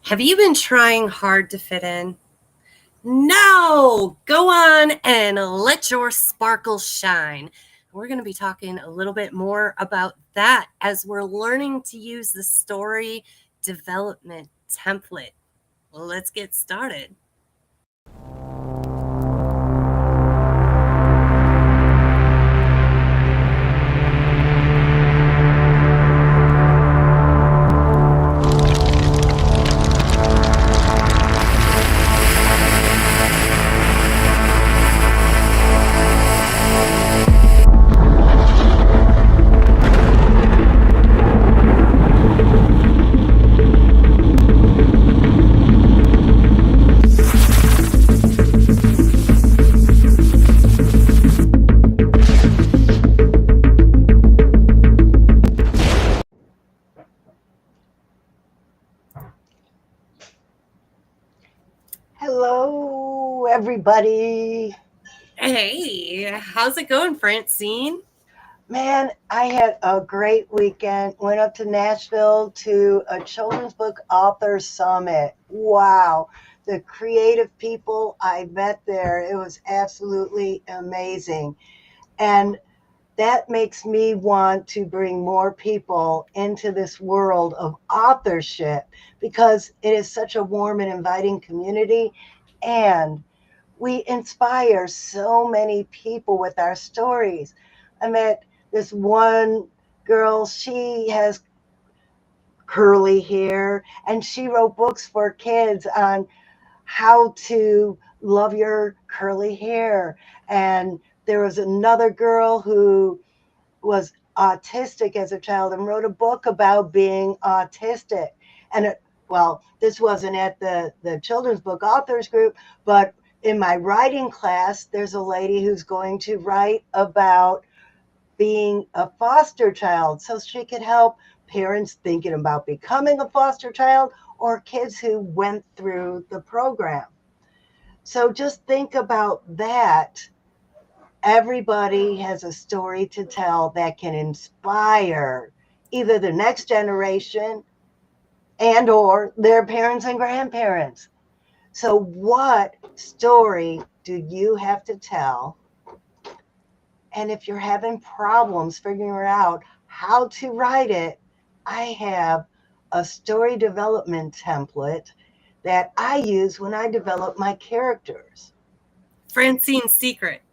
Have you been trying hard to fit in? No! Go on and let your sparkle shine. We're going to be talking a little bit more about that as we're learning to use the story development template. Let's get started. Hello, everybody. Hey, how's it going, Francine? Man, I had a great weekend. Went up to Nashville to a children's book author summit. Wow. The creative people I met there, it was absolutely amazing. And that makes me want to bring more people into this world of authorship because it is such a warm and inviting community. And we inspire so many people with our stories. I met this one girl, she has curly hair, and she wrote books for kids on how to love your curly hair. And there was another girl who was autistic as a child and wrote a book about being autistic. And this wasn't at the children's book authors group, but in my writing class, there's a lady who's going to write about being a foster child so she could help parents thinking about becoming a foster child or kids who went through the program. So just think about that. Everybody has a story to tell that can inspire either the next generation and or their parents and grandparents. So what story do you have to tell? And if you're having problems figuring out how to write it, I have a story development template that I use when I develop my characters. Francine's secret.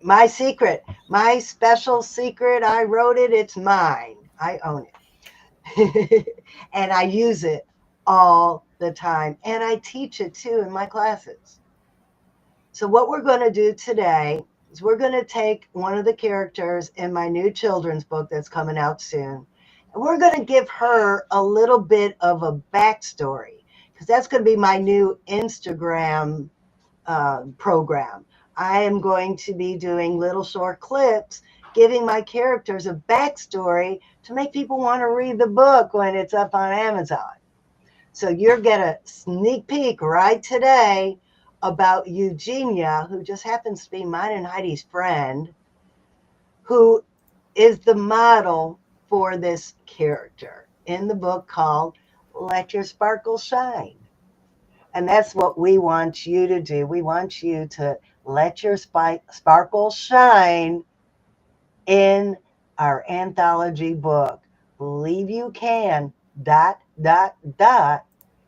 My secret, my special secret. I wrote it. It's mine. I own it. And I use it all the time. And I teach it too in my classes. So, what we're going to do today is we're going to take one of the characters in my new children's book that's coming out soon. And we're going to give her a little bit of a backstory because that's going to be my new Instagram program. I am going to be doing little short clips giving my characters a backstory to make people want to read the book when it's up on Amazon. So you'll get a sneak peek right today about Eugenia, who just happens to be mine and Heidi's friend, who is the model for this character in the book called Let Your Sparkle Shine. And that's what we want you to do. We want you to let your sparkle shine in our anthology book. Believe you can, dot, dot, dot,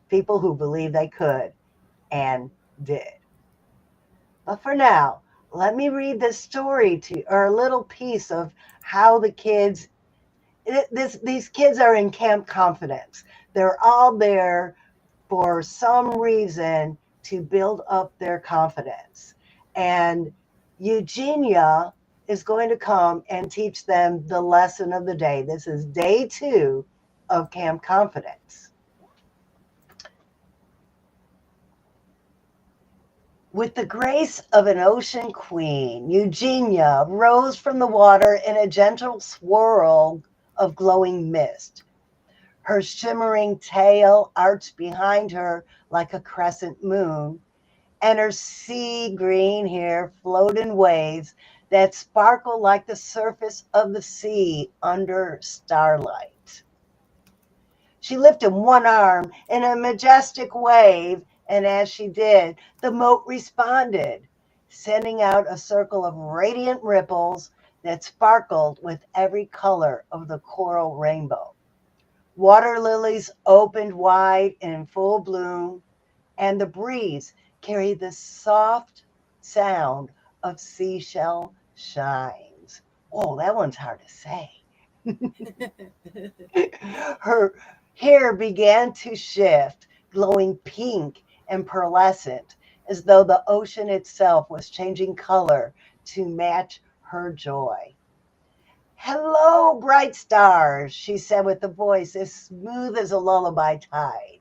people who believe they could and did. But for now, let me read this story to you, or a little piece of how the kids, these kids are in Camp Confidence. They're all there for some reason to build up their confidence. And Eugenia is going to come and teach them the lesson of the day. This is day 2 of Camp Confidence. With the grace of an ocean queen, Eugenia rose from the water in a gentle swirl of glowing mist. Her shimmering tail arched behind her like a crescent moon, and her sea green hair flowed in waves that sparkle like the surface of the sea under starlight. She lifted one arm in a majestic wave, and as she did, the moat responded, sending out a circle of radiant ripples that sparkled with every color of the coral rainbow. Water lilies opened wide in full bloom, and the breeze carried the soft sound of seashell shines. Oh, that one's hard to say. Her hair began to shift, glowing pink and pearlescent, as though the ocean itself was changing color to match her joy. Hello, bright stars, she said with a voice as smooth as a lullaby tide.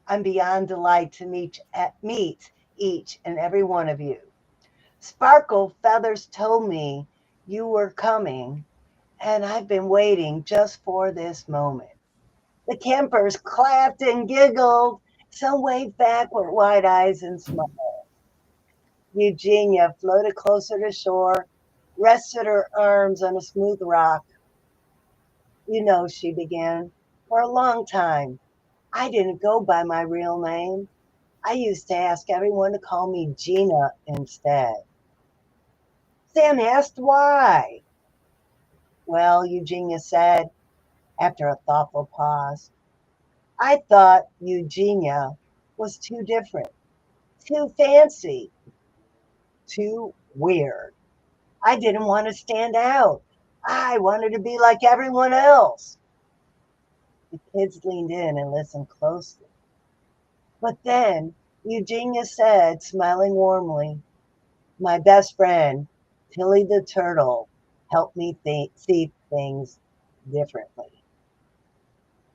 I'm beyond delight to meet each and every one of you. Sparkle Feathers told me you were coming, and I've been waiting just for this moment. The campers clapped and giggled. Some waved back with wide eyes and smiled. Eugenia floated closer to shore, rested her arms on a smooth rock. You know, she began, for a long time, I didn't go by my real name. I used to ask everyone to call me Gina instead. Sam asked why. Well, Eugenia said, after a thoughtful pause, I thought Eugenia was too different, too fancy, too weird. I didn't want to stand out. I wanted to be like everyone else. The kids leaned in and listened closely. But then Eugenia said, smiling warmly, my best friend, Tilly the turtle, helped me see things differently.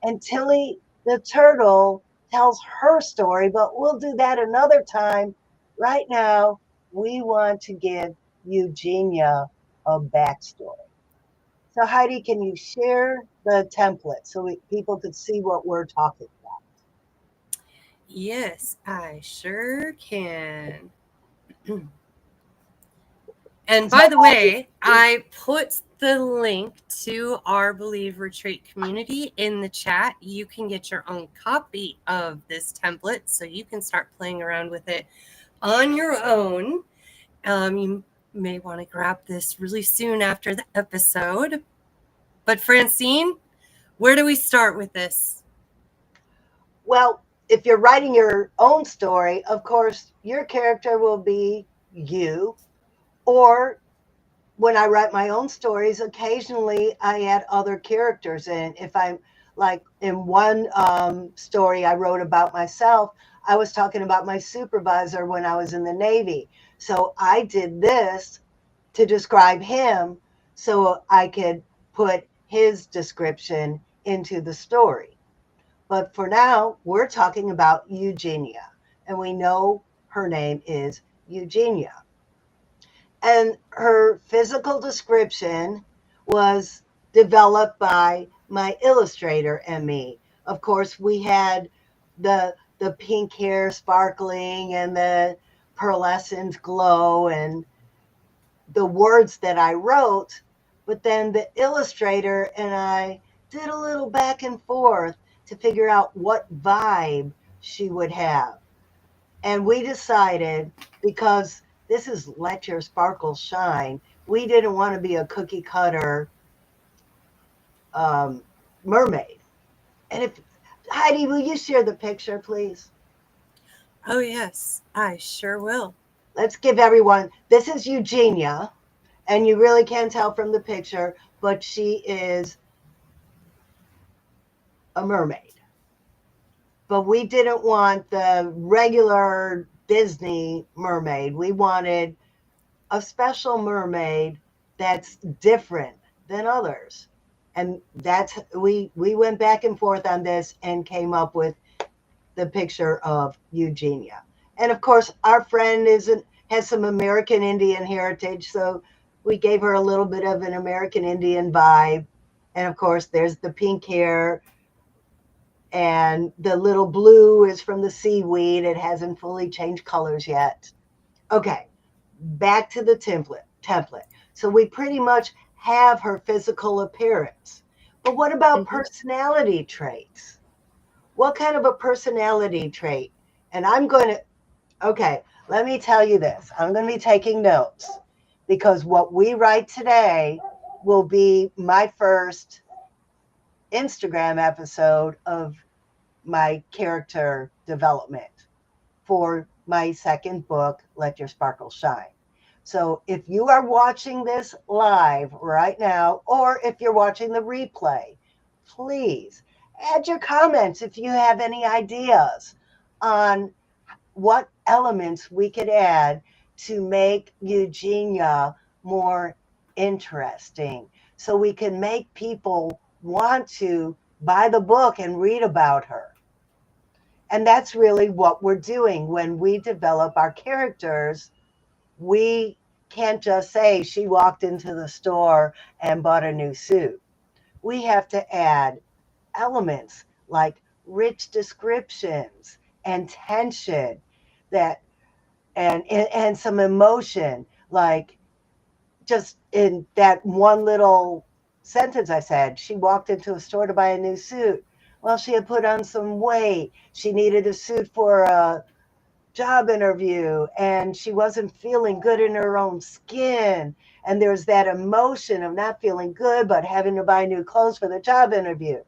And Tilly the turtle tells her story, but we'll do that another time. Right now, we want to give Eugenia a backstory. So Heidi, can you share the template so people could see what we're talking about? Yes, I sure can. And So by the Heidi, way, I put the link to our Believe Retreat community in the chat. You can get your own copy of this template so you can start playing around with it on your own. You may want to grab this really soon after the episode. But Francine, where do we start with this? well, if you're writing your own story, of course, your character will be you. Or when I write my own stories, occasionally I add other characters in. If I'm like in one story I wrote about myself, I was talking about my supervisor when I was in the Navy. So I did this to describe him so I could put his description into the story. But for now, we're talking about Eugenia, and we know her name is Eugenia. And her physical description was developed by my illustrator and me. Of course, we had the pink hair sparkling and the pearlescent glow and the words that I wrote, but then the illustrator and I did a little back and forth to figure out what vibe she would have. And we decided, because this is Let Your Sparkle Shine, we didn't want to be a cookie cutter mermaid. And if Heidi, will you share the picture, please? Oh, yes, I sure will. Let's give everyone, this is Eugenia, and you really can't tell from the picture, but she is a mermaid. But we didn't want the regular Disney mermaid. We wanted a special mermaid that's different than others. And that's we went back and forth on this and came up with the picture of Eugenia. And of course, our friend has some American Indian heritage, so we gave her a little bit of an American Indian vibe. And of course, there's the pink hair, and the little blue is from the seaweed. It hasn't fully changed colors yet. Okay, back to the template. So we pretty much have her physical appearance. But what about personality traits? What kind of a personality trait? And I'm going to, okay, let me tell you this. I'm going to be taking notes because what we write today will be my first Instagram episode of my character development for my second book, Let Your Sparkle Shine. So if you are watching this live right now, or if you're watching the replay, please add your comments if you have any ideas on what elements we could add to make Eugenia more interesting so we can make people want to buy the book and read about her. And that's really what we're doing when we develop our characters. We can't just say she walked into the store and bought a new suit. We have to add elements like rich descriptions and tension that and some emotion, like just in that one little sentence I said, she walked into a store to buy a new suit. Well, she had put on some weight. She needed a suit for a job interview and she wasn't feeling good in her own skin. And there's that emotion of not feeling good, but having to buy new clothes for the job interview.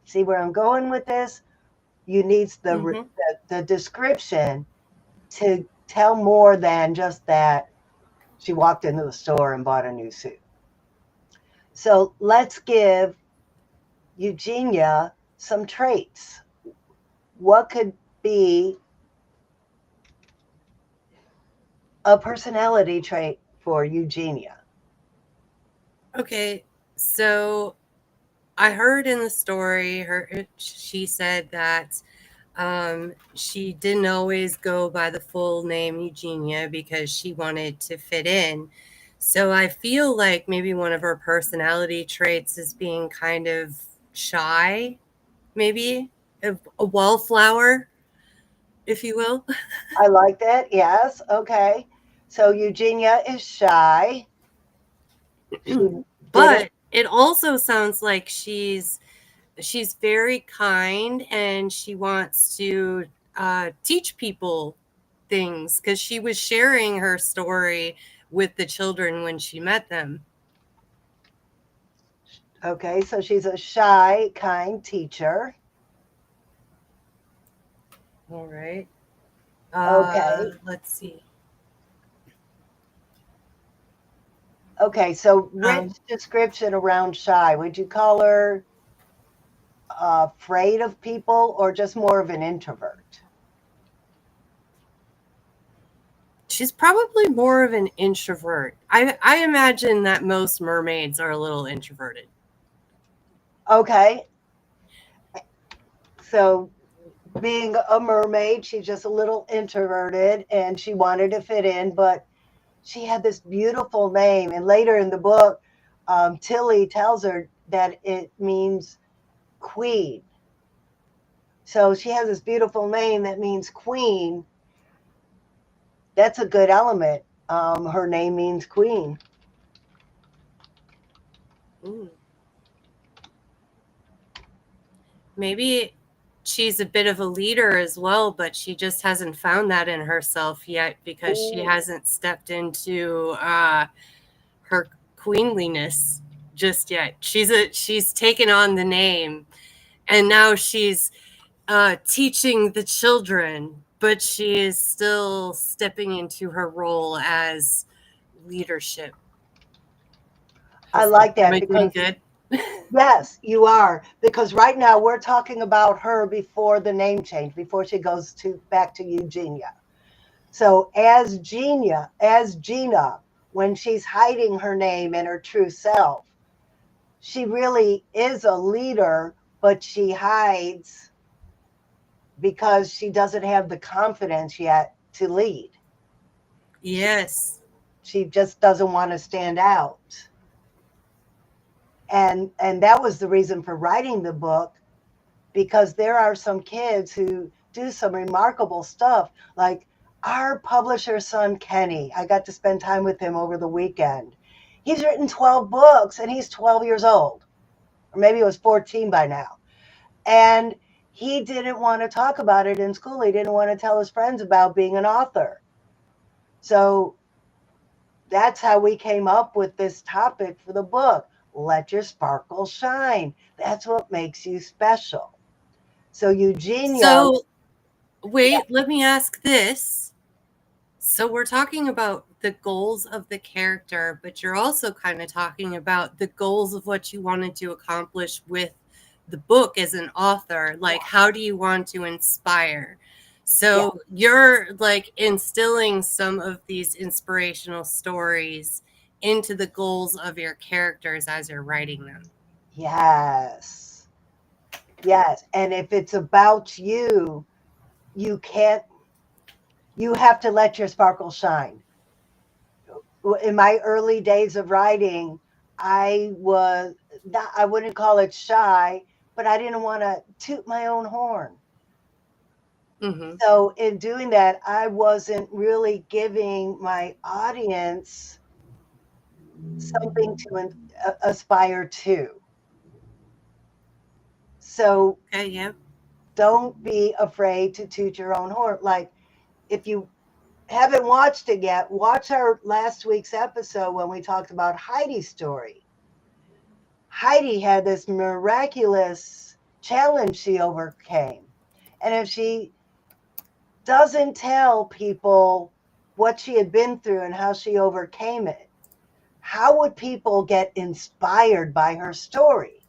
See where I'm going with this? You need Mm-hmm. the description to tell more than just that she walked into the store and bought a new suit. So let's give Eugenia some traits. What could be a personality trait for Eugenia? Okay, so I heard in the story, she said that she didn't always go by the full name Eugenia because she wanted to fit in. So I feel like maybe one of her personality traits is being kind of shy, maybe a wallflower, if you will. I like that. Yes. Okay. So Eugenia is shy. She didn't. But it also sounds like she's very kind and she wants to teach people things because she was sharing her story with the children when she met them. Okay. So she's a shy, kind teacher. All right. Okay. Let's see. Okay. So rich Um, description around shy. Would you call her afraid of people or just more of an introvert? she's probably more of an introvert. I imagine that most mermaids are a little introverted. Okay. So being a mermaid, she's just a little introverted and she wanted to fit in, but she had this beautiful name. And later in the book, Tilly tells her that it means queen. So she has this beautiful name that means queen. That's a good element. Her name means queen. Mm. Maybe she's a bit of a leader as well, but she just hasn't found that in herself yet because she Ooh. hasn't stepped into her queenliness just yet. She's taken on the name, and now she's teaching the children, but she is still stepping into her role as leadership. I like Am that I doing because, good? yes, you are. Because right now we're talking about her before the name change, before she goes to back to Eugenia. So as Gina, when she's hiding her name and her true self, she really is a leader, but she hides because she doesn't have the confidence yet to lead. She, Yes. she just doesn't want to stand out. And that was the reason for writing the book, because there are some kids who do some remarkable stuff. Like our publisher's son, Kenny, I got to spend time with him over the weekend. He's written 12 books and he's 12 years old, or maybe he was 14 by now. And he didn't want to talk about it in school. He didn't want to tell his friends about being an author. So that's how we came up with this topic for the book. Let your sparkle shine. That's what makes you special. So Eugenia, So, wait, let me ask this. So, we're talking about the goals of the character, but you're also kind of talking about the goals of what you wanted to accomplish with the book as an author. Like, how do you want to inspire? So, you're like instilling some of these inspirational stories into the goals of your characters as you're writing them. yes, yes. And if it's about you, you can't, you have to let your sparkle shine. In my early days of writing, I was not, I wouldn't call it shy, but I didn't want to toot my own horn. Mm-hmm. So in doing that, I wasn't really giving my audience something to aspire to. So Okay, yeah. don't be afraid to toot your own horn. Like if you haven't watched it yet, watch our last week's episode when we talked about Heidi's story. Heidi had this miraculous challenge she overcame. And if she doesn't tell people what she had been through and how she overcame it, how would people get inspired by her story?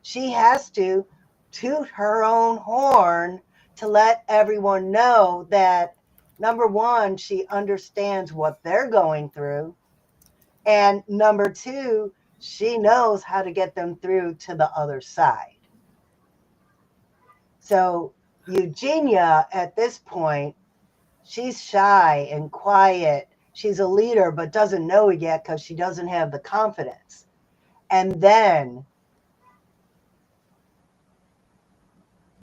She has to toot her own horn to let everyone know that, number one, she understands what they're going through. And number two, she knows how to get them through to the other side. So Eugenia, at this point, she's shy and quiet. She's a leader, but doesn't know it yet because she doesn't have the confidence. And then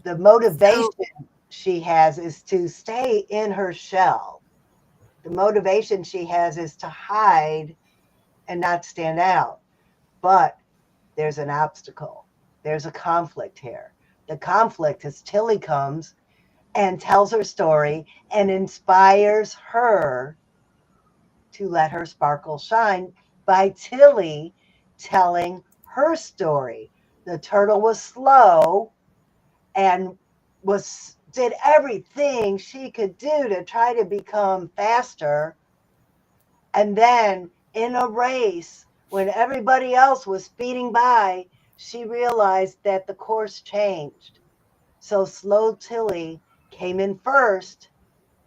the motivation So, she has is to stay in her shell. The motivation she has is to hide and not stand out. But there's an obstacle. There's a conflict here. The conflict is Tilly comes and tells her story and inspires her to let her sparkle shine by Tilly telling her story. The turtle was slow and was did everything she could do to try to become faster. And then in a race, when everybody else was speeding by, she realized that the course changed. So slow Tilly came in first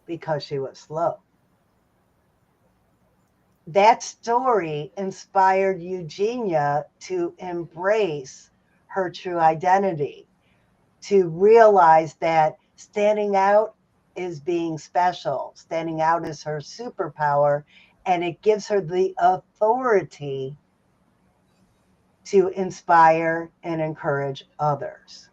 because she was slow. That story inspired Eugenia to embrace her true identity, to realize that standing out is being special, standing out is her superpower, and it gives her the authority to inspire and encourage others.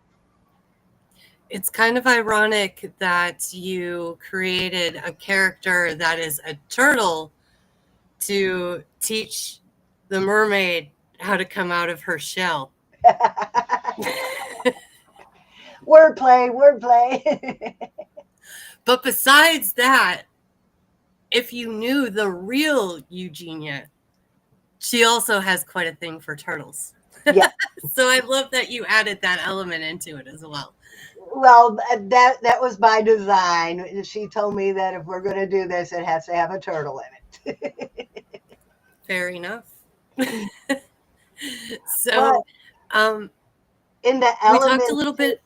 it's kind of ironic that you created a character that is a turtle to teach the mermaid how to come out of her shell. Wordplay, wordplay. But besides that, if you knew the real Eugenia, she also has quite a thing for turtles. Yeah. So I love that you added that element into it as well. Well, that was by design. She told me that if we're going to do this, it has to have a turtle in it. Fair enough. But So um, in the we talked a elements, little bit.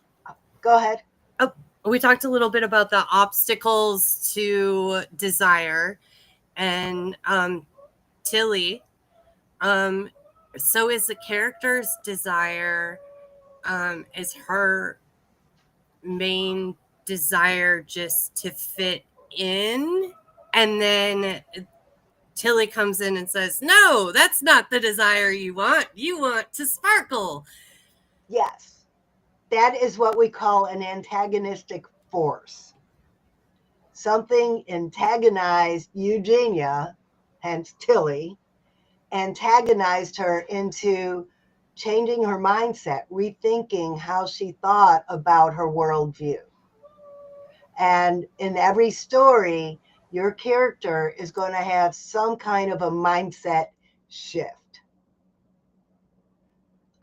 go ahead. Oh, we talked a little bit about the obstacles to desire and Tilly. Um, so is the character's desire is her main desire just to fit in, and then Tilly comes in and says, "No, that's not the desire you want. You want to sparkle." Yes, that is what we call an antagonistic force. Something antagonized Eugenia, hence Tilly, antagonized her into changing her mindset, rethinking how she thought about her worldview. And in every story, your character is going to have some kind of a mindset shift.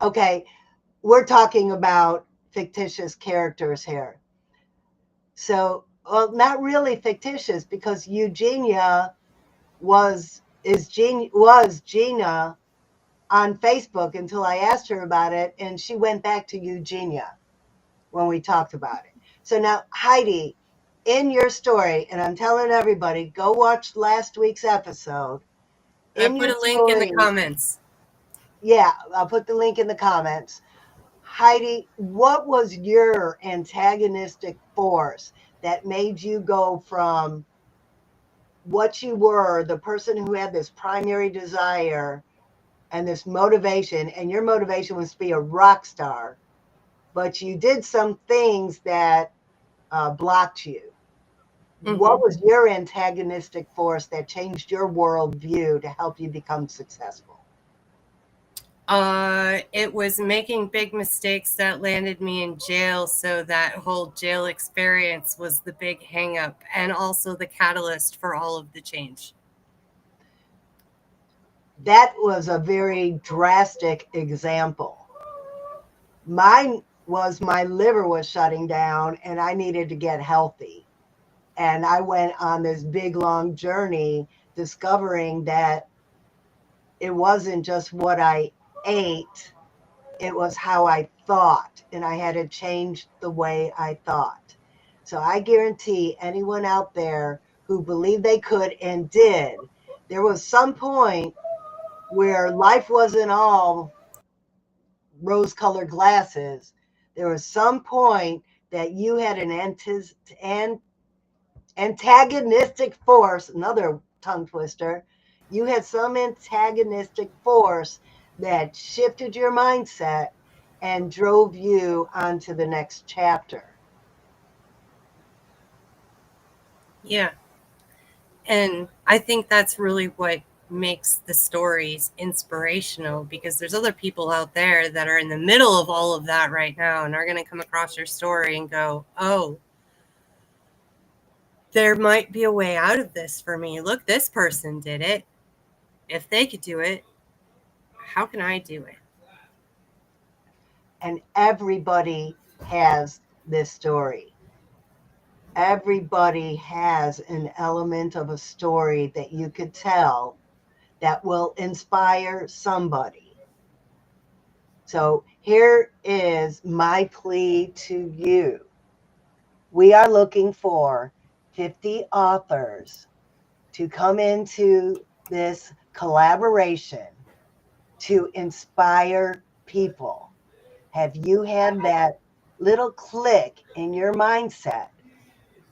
Okay, we're talking about fictitious characters here. So, well, not really fictitious, because Eugenia was Gina on Facebook until I asked her about it, and she went back to Eugenia when we talked about it. So now, Heidi, in your story, and I'm telling everybody, go watch last week's episode. I In put your a link in the story, comments. yeah, I'll put the link in the comments. Heidi, what was your antagonistic force that made you go from what you were, the person who had this primary desire and this motivation, and your motivation was to be a rock star, but you did some things that blocked you? What Mm-hmm. was your antagonistic force that changed your worldview to help you become successful? It was making big mistakes that landed me in jail. So that whole jail experience was the big hang up and also the catalyst for all of the change. That was a very drastic example. Mine was my liver was shutting down and I needed to get healthy. And I went on this big, long journey discovering that it wasn't just what I ate, it was how I thought. And I had to change the way I thought. So I guarantee anyone out there who believed they could and did, there was some point where life wasn't all rose colored glasses. There was some point that you had an antagonistic force, another tongue twister. You had some antagonistic force that shifted your mindset and drove you onto the next chapter. Yeah. And I think that's really what makes the stories inspirational, because there's other people out there that are in the middle of all of that right now and are going to come across your story and go, oh, there might be a way out of this for me. Look, this person did it. If they could do it, how can I do it? And everybody has this story. Everybody has an element of a story that you could tell that will inspire somebody. So here is my plea to you. We are looking for 50 authors to come into this collaboration to inspire people. Have you had that little click in your mindset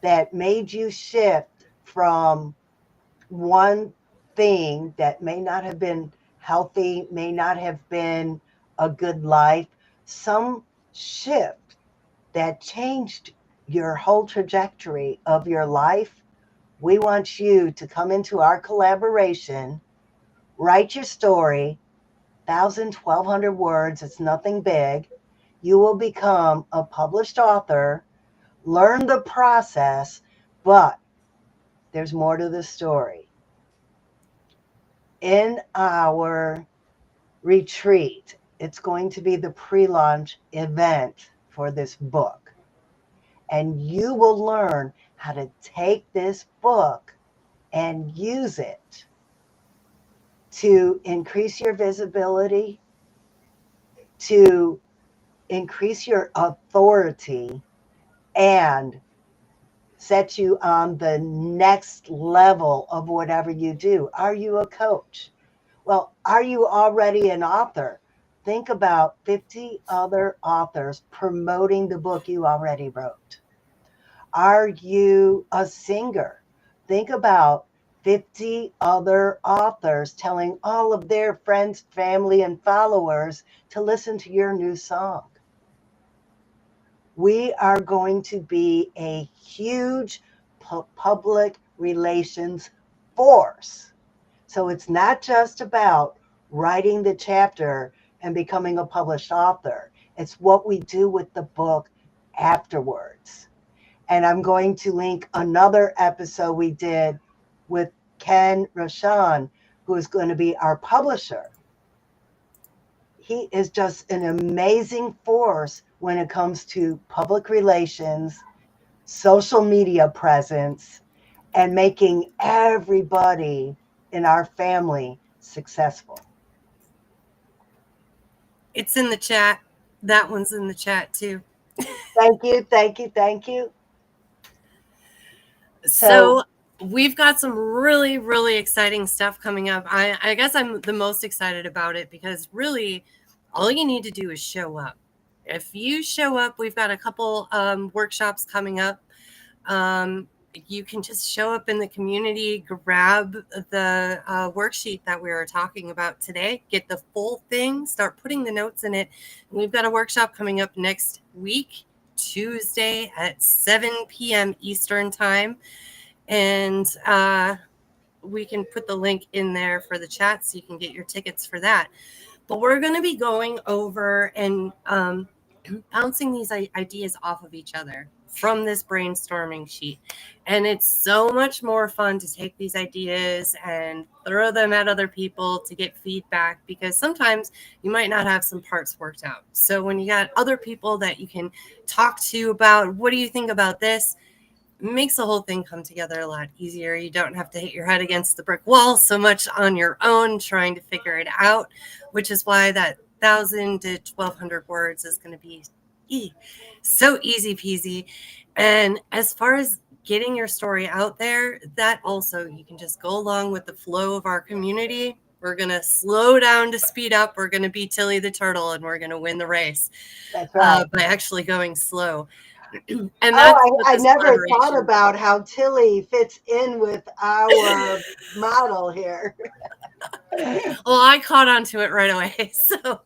that made you shift from one thing that may not have been healthy, may not have been a good life, some shift that changed your whole trajectory of your life? We want you to come into our collaboration, write your story, 1,000, 1,200 words, it's nothing big. You will become a published author, learn the process, but there's more to the story. In our retreat, it's going to be the pre-launch event for this book. And you will learn how to take this book and use it to increase your visibility, to increase your authority, and set you on the next level of whatever you do. Are you a coach? Well, are you already an author? Think about 50 other authors promoting the book you already wrote. Are you a singer? Think about 50 other authors telling all of their friends, family, and followers to listen to your new song. We are going to be a huge public relations force. So it's not just about writing the chapter. and becoming a published author. It's what we do with the book afterwards. And I'm going to link another episode we did with Ken Rashan, who is going to be our publisher. He is just an amazing force when it comes to public relations, social media presence, and making everybody in our family successful. It's in the chat. That one's in the chat too. Thank you, thank you, thank you. So we've got some really, really exciting stuff coming up. I guess I'm the most excited about it because really all you need to do is show up. If you show up, we've got a couple workshops coming up. You can just show up in the community, grab the worksheet that we were talking about today, get the full thing, start putting the notes in it. And we've got a workshop coming up next week, Tuesday at 7 p.m. Eastern time. And we can put the link in there for the chat so you can get your tickets for that. But we're going to be going over and bouncing these ideas off of each other from this brainstorming sheet. And it's so much more fun to take these ideas and throw them at other people to get feedback, because sometimes you might not have some parts worked out. So when you got other people that you can talk to about, what do you think about this? It makes the whole thing come together a lot easier. You don't have to hit your head against the brick wall so much on your own trying to figure it out, which is why that 1,000 to 1,200 words is going to be so easy peasy. And as far as getting your story out there, that also you can just go along with the flow of our community. We're going to slow down to speed up. We're going to be Tilly the Turtle, and we're going to win the race. That's right. By actually going slow. And I never thought about how Tilly fits in with our model here. Well, I caught on to it right away. So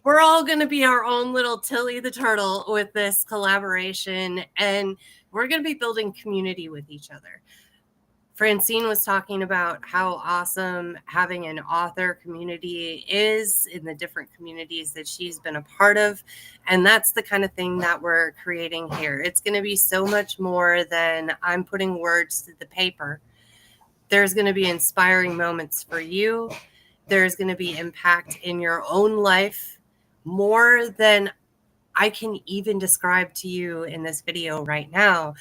we're all going to be our own little Tilly the Turtle with this collaboration, and we're going to be building community with each other. Francine was talking about how awesome having an author community is in the different communities that she's been a part of. And that's the kind of thing that we're creating here. It's going to be so much more than I'm putting words to the paper. There's going to be inspiring moments for you. There's going to be impact in your own life, more than I can even describe to you in this video right now.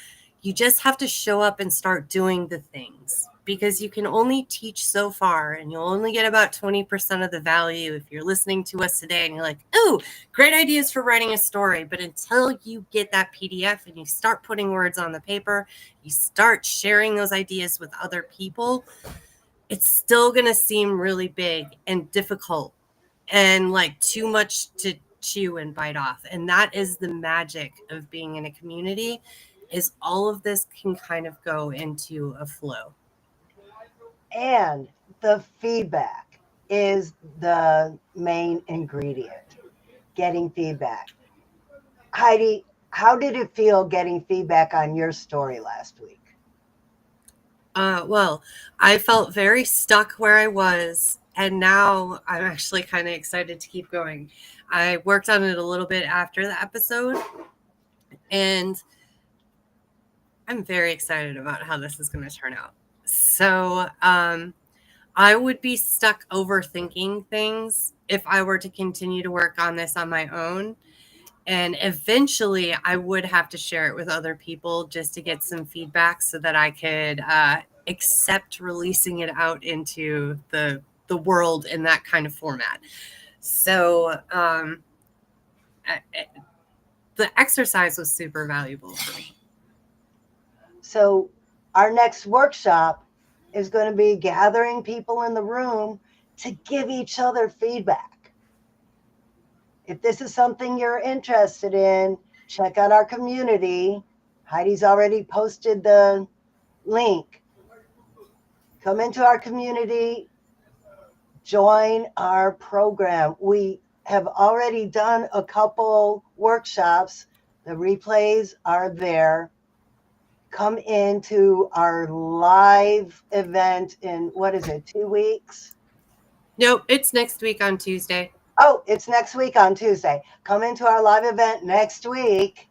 You just have to show up and start doing the things, because you can only teach so far, and you'll only get about 20% of the value if you're listening to us today and you're like, oh, great ideas for writing a story. But until you get that PDF and you start putting words on the paper, you start sharing those ideas with other people, it's still going to seem really big and difficult and like too much to chew and bite off. And that is the magic of being in a community, is all of this can kind of go into a flow. And the feedback is the main ingredient, getting feedback. Heidi, how did it feel getting feedback on your story last week? Well, I felt very stuck where I was, and now I'm actually kind of excited to keep going. I worked on it a little bit after the episode, and I'm very excited about how this is going to turn out. So I would be stuck overthinking things if I were to continue to work on this on my own. And eventually I would have to share it with other people just to get some feedback so that I could accept releasing it out into the world in that kind of format. So the exercise was super valuable for me. So our next workshop is going to be gathering people in the room to give each other feedback. If this is something you're interested in, check out our community. Heidi's already posted the link. Come into our community, join our program. We have already done a couple workshops. The replays are there. Come into our live event in, 2 weeks? Nope, it's next week on Tuesday. Oh, it's next week on Tuesday. Come into our live event next week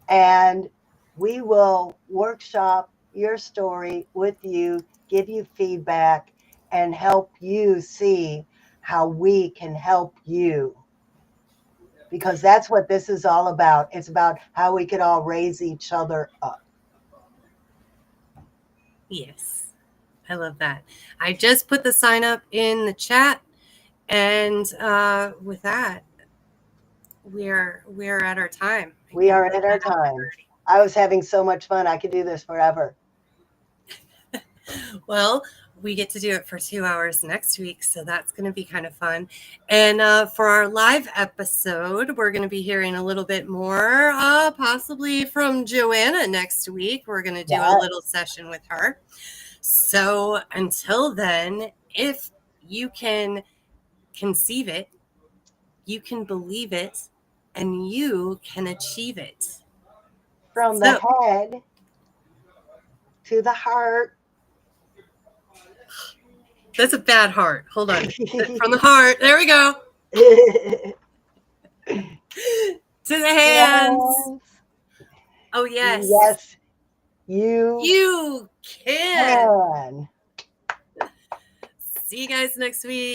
and we will workshop your story with you, give you feedback, and help you see how we can help you. Because that's what this is all about. It's about how we can all raise each other up. Yes, I love that. I just put the sign up in the chat, and with that, we're at our time. We are at our time. I was having so much fun. I could do this forever. Well, we get to do it for 2 hours next week, so that's going to be kind of fun. And for our live episode, we're going to be hearing a little bit more, possibly from Joanna next week. We're going to do a little session with her. So until then, if you can conceive it, you can believe it, and you can achieve it. From the head to the heart. That's a bad heart. Hold on. From the heart. There we go. To the hands. Oh, yes. Yes. You can. See you guys next week.